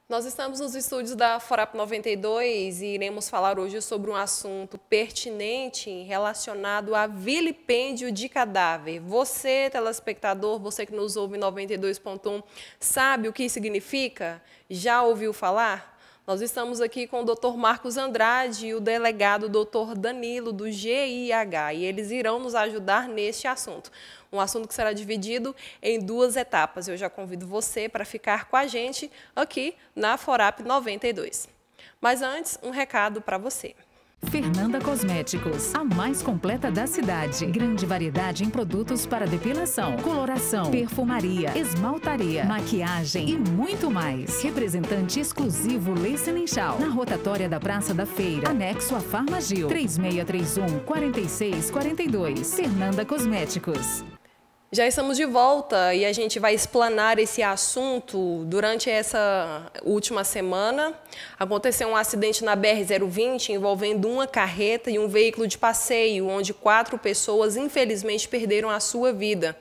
Nós estamos nos estúdios da FORAP 92 e iremos falar hoje sobre um assunto pertinente relacionado a vilipêndio de cadáver. Você, telespectador, você que nos ouve em 92.1, sabe o que significa? Já ouviu falar? Nós estamos aqui com o Dr. Marcos Andrade e o delegado Dr. Danilo, do GIH, e eles irão nos ajudar neste assunto. Um assunto que será dividido em duas etapas. Eu já convido você para ficar com a gente aqui na FORAP 92. Mas antes, um recado para você. Fernanda Cosméticos, a mais completa da cidade. Grande variedade em produtos para depilação, coloração, perfumaria, esmaltaria, maquiagem e muito mais. Representante exclusivo Lei Semenchal, na rotatória da Praça da Feira, anexo a Farmagil, 3631-4642. Fernanda Cosméticos. Já estamos de volta e a gente vai explanar esse assunto. Durante essa última semana, aconteceu um acidente na BR-020 envolvendo uma carreta e um veículo de passeio, onde 4 pessoas, infelizmente, perderam a sua vida.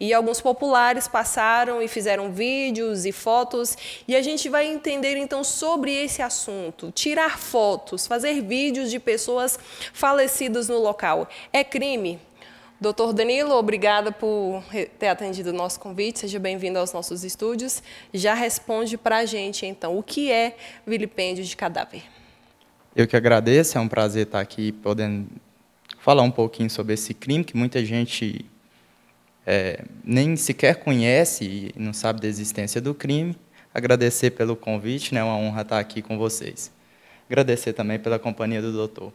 E alguns populares passaram e fizeram vídeos e fotos, e a gente vai entender, então, sobre esse assunto. Tirar fotos, fazer vídeos de pessoas falecidas no local, é crime? Doutor Danilo, obrigada por ter atendido o nosso convite, seja bem-vindo aos nossos estúdios. Já responde para a gente, então, o que é vilipêndio de cadáver? Eu que agradeço, é um prazer estar aqui podendo falar um pouquinho sobre esse crime que muita gente nem sequer conhece e não sabe da existência do crime. Agradecer pelo convite, né? É uma honra estar aqui com vocês. Agradecer também pela companhia do doutor.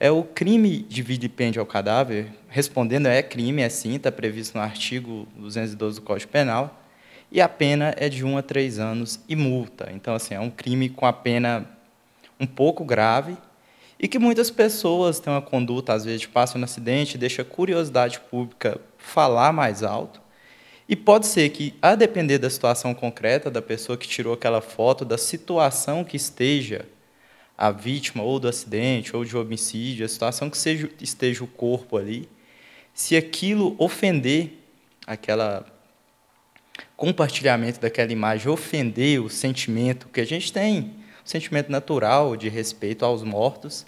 O crime de vilipêndio ao cadáver, respondendo, é crime, sim, está previsto no artigo 212 do Código Penal, e a pena é de 1 a 3 anos e multa. Então, assim, é um crime com a pena um pouco grave e que muitas pessoas têm uma conduta, às vezes, passam no acidente, deixa a curiosidade pública falar mais alto, e pode ser que, a depender da situação concreta da pessoa que tirou aquela foto, da situação que esteja a vítima, ou do acidente, ou de homicídio, a situação que esteja o corpo ali, se aquilo ofender aquela compartilhamento daquela imagem, ofender o sentimento que a gente tem, o sentimento natural de respeito aos mortos,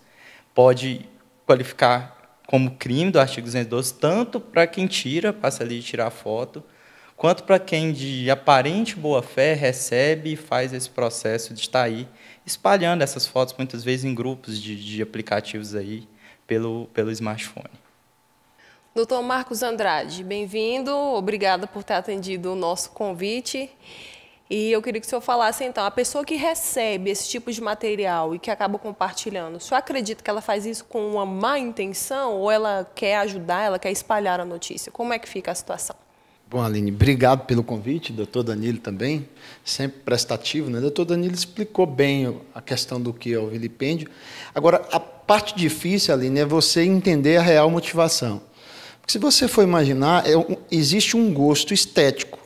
pode qualificar como crime do artigo 212, tanto para quem passa ali de tirar foto, quanto para quem de aparente boa-fé recebe e faz esse processo de estar aí espalhando essas fotos, muitas vezes em grupos de aplicativos aí pelo smartphone. Doutor Marcos Andrade, bem-vindo, obrigada por ter atendido o nosso convite. E eu queria que o senhor falasse, então, a pessoa que recebe esse tipo de material e que acaba compartilhando, o senhor acredita que ela faz isso com uma má intenção ou ela quer ajudar, ela quer espalhar a notícia? Como é que fica a situação? Bom, Aline, obrigado pelo convite, doutor Danilo também, sempre prestativo, né? Doutor Danilo explicou bem a questão do que é o vilipêndio. Agora, a parte difícil, Aline, é você entender a real motivação. Porque se você for imaginar, existe um gosto estético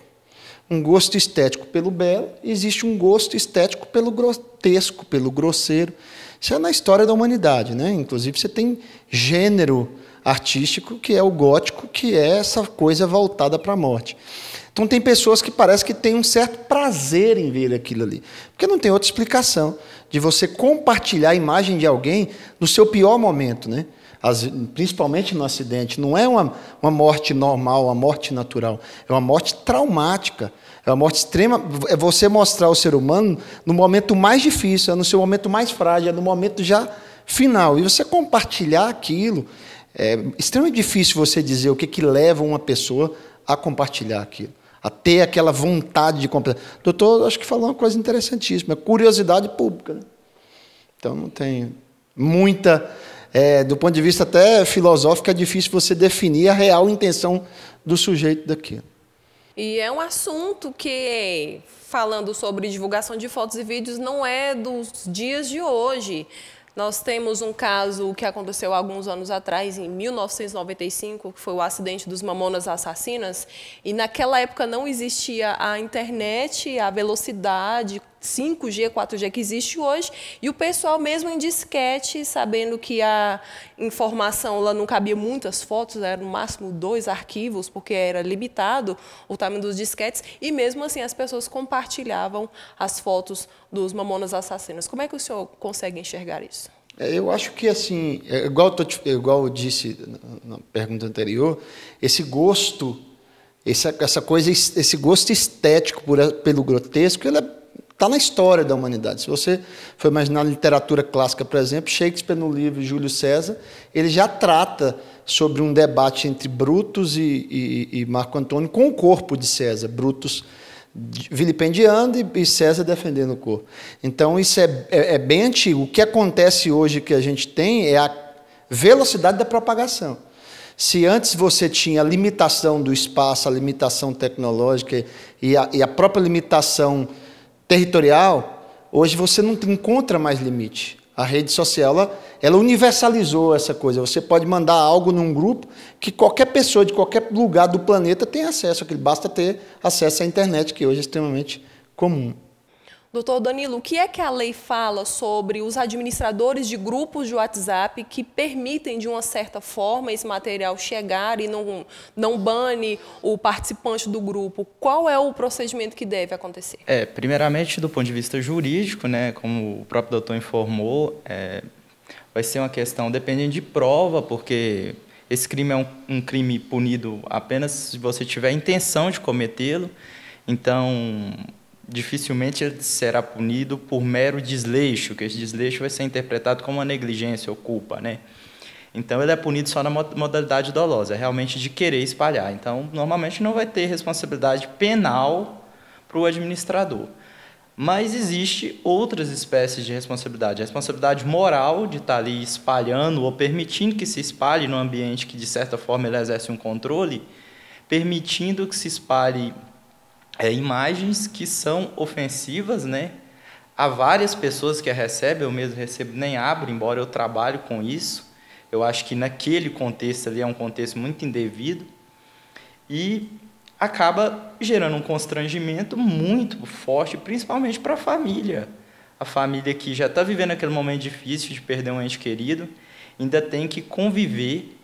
pelo belo, existe um gosto estético pelo grotesco, pelo grosseiro. Isso é na história da humanidade, né? Inclusive, você tem gênero artístico, que é o gótico, que é essa coisa voltada para a morte. Então, tem pessoas que parece que têm um certo prazer em ver aquilo ali, porque não tem outra explicação de você compartilhar a imagem de alguém no seu pior momento, né? Principalmente no acidente. Não é uma morte normal, uma morte natural, é uma morte traumática, é uma morte extrema. É você mostrar o ser humano no momento mais difícil, é no seu momento mais frágil, é no momento já final. E você compartilhar aquilo, é extremamente difícil você dizer o que leva uma pessoa a compartilhar aquilo, a ter aquela vontade de compartilhar. Doutor, acho que falou uma coisa interessantíssima, curiosidade pública, né? Então, não tem muita... do ponto de vista até filosófico, é difícil você definir a real intenção do sujeito daquilo. E é um assunto que, falando sobre divulgação de fotos e vídeos, não é dos dias de hoje. Nós temos um caso que aconteceu há alguns anos atrás, em 1995, que foi o acidente dos Mamonas Assassinas, e naquela época não existia a internet, a velocidade 5G, 4G que existe hoje, e o pessoal mesmo em disquete, sabendo que a informação lá não cabia muitas fotos, era no máximo 2 arquivos, porque era limitado o tamanho dos disquetes, e mesmo assim as pessoas compartilhavam as fotos dos Mamonas Assassinas. Como é que o senhor consegue enxergar isso? Eu acho que, assim, igual eu disse na pergunta anterior, esse gosto, essa coisa, esse gosto estético pelo grotesco, ele está na história da humanidade. Se você for imaginar a literatura clássica, por exemplo, Shakespeare, no livro Júlio César, ele já trata sobre um debate entre Brutus e Marco Antônio com o corpo de César. Brutus vilipendiando e César defendendo o corpo. Então, isso é bem antigo. O que acontece hoje que a gente tem é a velocidade da propagação. Se antes você tinha a limitação do espaço, a limitação tecnológica e a própria limitação territorial, hoje você não encontra mais limite. A rede social, ela universalizou essa coisa. Você pode mandar algo num grupo que qualquer pessoa de qualquer lugar do planeta tem acesso, que basta ter acesso à internet, que hoje é extremamente comum. Doutor Danilo, o que é que a lei fala sobre os administradores de grupos de WhatsApp que permitem, de uma certa forma, esse material chegar e não bane o participante do grupo? Qual é o procedimento que deve acontecer? Primeiramente, do ponto de vista jurídico, né, como o próprio doutor informou, vai ser uma questão dependendo de prova, porque esse crime é um crime punido apenas se você tiver a intenção de cometê-lo. Então, dificilmente ele será punido por mero desleixo, que esse desleixo vai ser interpretado como uma negligência ou culpa, né? Então, ele é punido só na modalidade dolosa, é realmente de querer espalhar. Então, normalmente não vai ter responsabilidade penal para o administrador. Mas existe outras espécies de responsabilidade. A responsabilidade moral de estar ali espalhando ou permitindo que se espalhe no ambiente que, de certa forma, ele exerce um controle, permitindo que se espalhe imagens que são ofensivas, né, a várias pessoas que a recebem. Eu mesmo recebo, nem abro, embora eu trabalhe com isso. Eu acho que naquele contexto ali é um contexto muito indevido e acaba gerando um constrangimento muito forte, principalmente para a família. A família que já está vivendo aquele momento difícil de perder um ente querido, ainda tem que conviver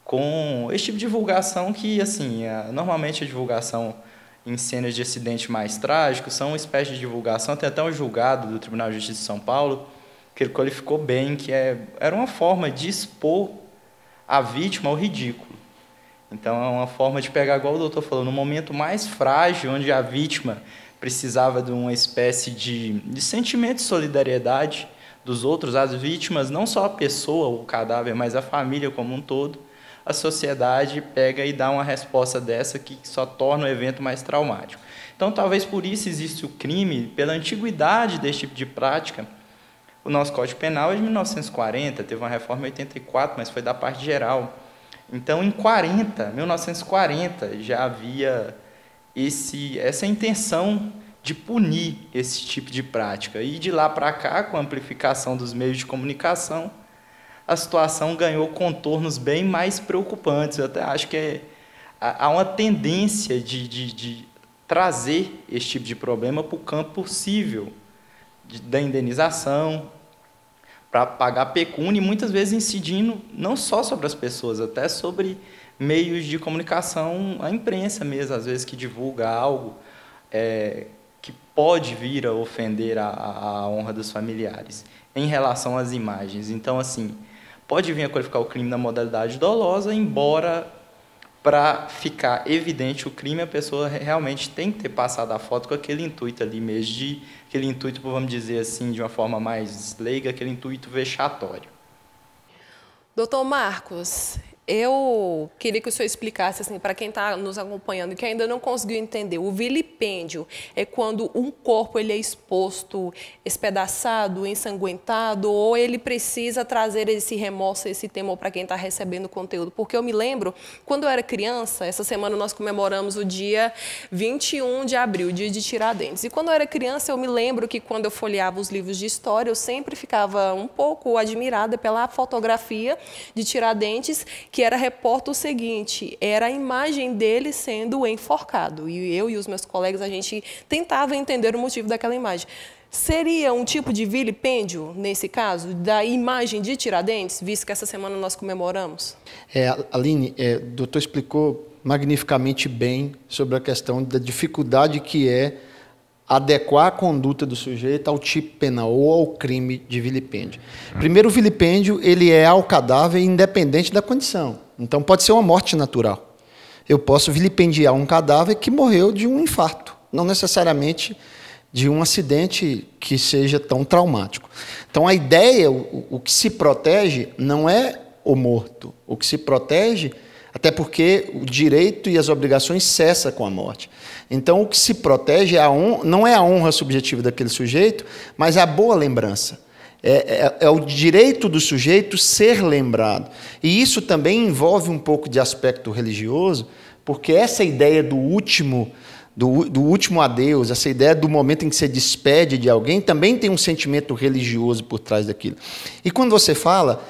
com esse tipo de divulgação que, assim, normalmente a divulgação em cenas de acidente mais trágicos são uma espécie de divulgação. Tem até um julgado do Tribunal de Justiça de São Paulo que ele qualificou bem, que era uma forma de expor a vítima ao ridículo. Então, é uma forma de pegar, igual o doutor falou, no momento mais frágil, onde a vítima precisava de uma espécie de sentimento de solidariedade dos outros, as vítimas, não só a pessoa, o cadáver, mas a família como um todo, a sociedade pega e dá uma resposta dessa que só torna o evento mais traumático. Então, talvez por isso existe o crime, pela antiguidade desse tipo de prática. O nosso Código Penal é de 1940, teve uma reforma em 84, mas foi da parte geral. Então, em 1940, já havia essa intenção de punir esse tipo de prática. E de lá para cá, com a amplificação dos meios de comunicação, a situação ganhou contornos bem mais preocupantes. Eu até acho que há uma tendência de trazer esse tipo de problema para o campo possível da indenização, para pagar pecúnia, e muitas vezes incidindo não só sobre as pessoas, até sobre meios de comunicação, a imprensa mesmo, às vezes, que divulga algo que pode vir a ofender a honra dos familiares em relação às imagens. Então, assim, pode vir a qualificar o crime na modalidade dolosa, embora, para ficar evidente o crime, a pessoa realmente tem que ter passado a foto com aquele intuito ali mesmo, aquele intuito, vamos dizer assim, de uma forma mais leiga, aquele intuito vexatório. Doutor Marcos, Eu queria que o senhor explicasse, assim, para quem está nos acompanhando e que ainda não conseguiu entender. O vilipêndio é quando um corpo ele é exposto, espedaçado, ensanguentado, ou ele precisa trazer esse remorso, esse temor para quem está recebendo o conteúdo? Porque eu me lembro, quando eu era criança, essa semana nós comemoramos o dia 21 de abril, dia de Tiradentes. E quando eu era criança, eu me lembro que quando eu folheava os livros de história, eu sempre ficava um pouco admirada pela fotografia de Tiradentes, que era reporta o seguinte, era a imagem dele sendo enforcado. E eu e os meus colegas, a gente tentava entender o motivo daquela imagem. Seria um tipo de vilipêndio, nesse caso, da imagem de Tiradentes, visto que essa semana nós comemoramos? Aline, o doutor explicou magnificamente bem sobre a questão da dificuldade que é adequar a conduta do sujeito ao tipo penal ou ao crime de vilipêndio. Primeiro, o vilipêndio ele é ao cadáver independente da condição. Então, pode ser uma morte natural. Eu posso vilipendiar um cadáver que morreu de um infarto, não necessariamente de um acidente que seja tão traumático. Então, a ideia, o que se protege não é o morto. O que se protege, até porque o direito e as obrigações cessam com a morte. Então, o que se protege não é a honra subjetiva daquele sujeito, mas a boa lembrança. É o direito do sujeito ser lembrado. E isso também envolve um pouco de aspecto religioso, porque essa ideia do último adeus, essa ideia do momento em que você despede de alguém, também tem um sentimento religioso por trás daquilo. E quando você fala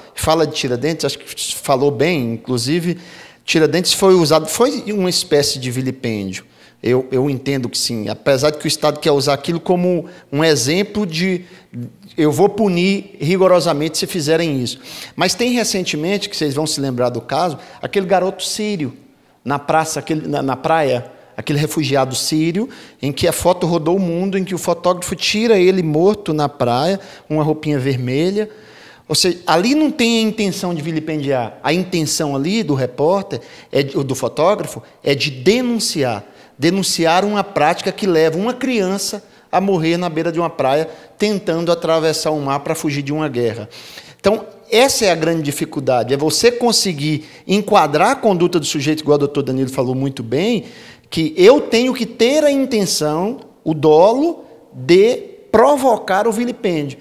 de Tiradentes, acho que falou bem, inclusive, Tiradentes foi uma espécie de vilipêndio. Eu entendo que sim, apesar de que o Estado quer usar aquilo como um exemplo de eu vou punir rigorosamente se fizerem isso. Mas tem recentemente, que vocês vão se lembrar do caso, aquele garoto sírio na praia, aquele refugiado sírio, em que a foto rodou o mundo, em que o fotógrafo tira ele morto na praia, uma roupinha vermelha. Ou seja, ali não tem a intenção de vilipendiar. A intenção ali do repórter, do fotógrafo, é de denunciar uma prática que leva uma criança a morrer na beira de uma praia, tentando atravessar o mar para fugir de uma guerra. Então, essa é a grande dificuldade, é você conseguir enquadrar a conduta do sujeito, igual o doutor Danilo falou muito bem, que eu tenho que ter a intenção, o dolo, de provocar o vilipêndio.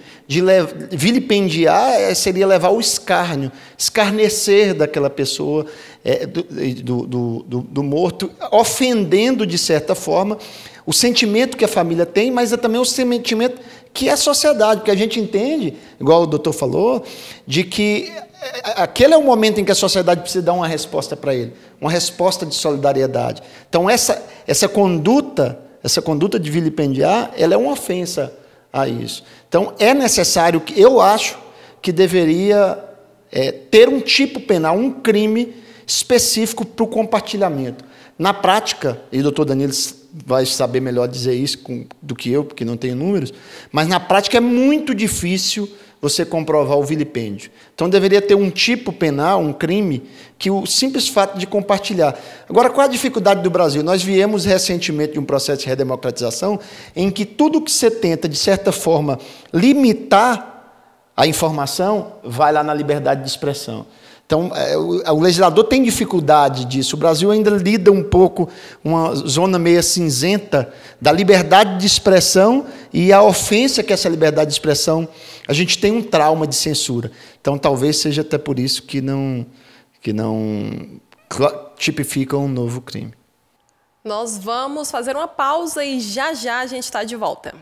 Vilipendiar seria levar o escárnio, escarnecer daquela pessoa, do morto, ofendendo, de certa forma, o sentimento que a família tem, mas é também o sentimento que é a sociedade, porque a gente entende, igual o doutor falou, de que aquele é o momento em que a sociedade precisa dar uma resposta para ele, uma resposta de solidariedade. Então, essa conduta de vilipendiar, ela é uma ofensa a isso. Então, é necessário, eu acho que deveria ter um tipo penal, um crime específico para o compartilhamento. Na prática, e o doutor Danilo vai saber melhor dizer isso do que eu, porque não tenho números, mas na prática é muito difícil você comprovar o vilipêndio. Então, deveria ter um tipo penal, um crime, que o simples fato de compartilhar. Agora, qual a dificuldade do Brasil? Nós viemos recentemente de um processo de redemocratização em que tudo que você tenta, de certa forma, limitar a informação, vai lá na liberdade de expressão. Então, o legislador tem dificuldade disso. O Brasil ainda lida um pouco uma zona meio cinzenta da liberdade de expressão e a ofensa que essa liberdade de expressão, a gente tem um trauma de censura. Então, talvez seja até por isso que não tipifica um novo crime. Nós vamos fazer uma pausa e já a gente está de volta.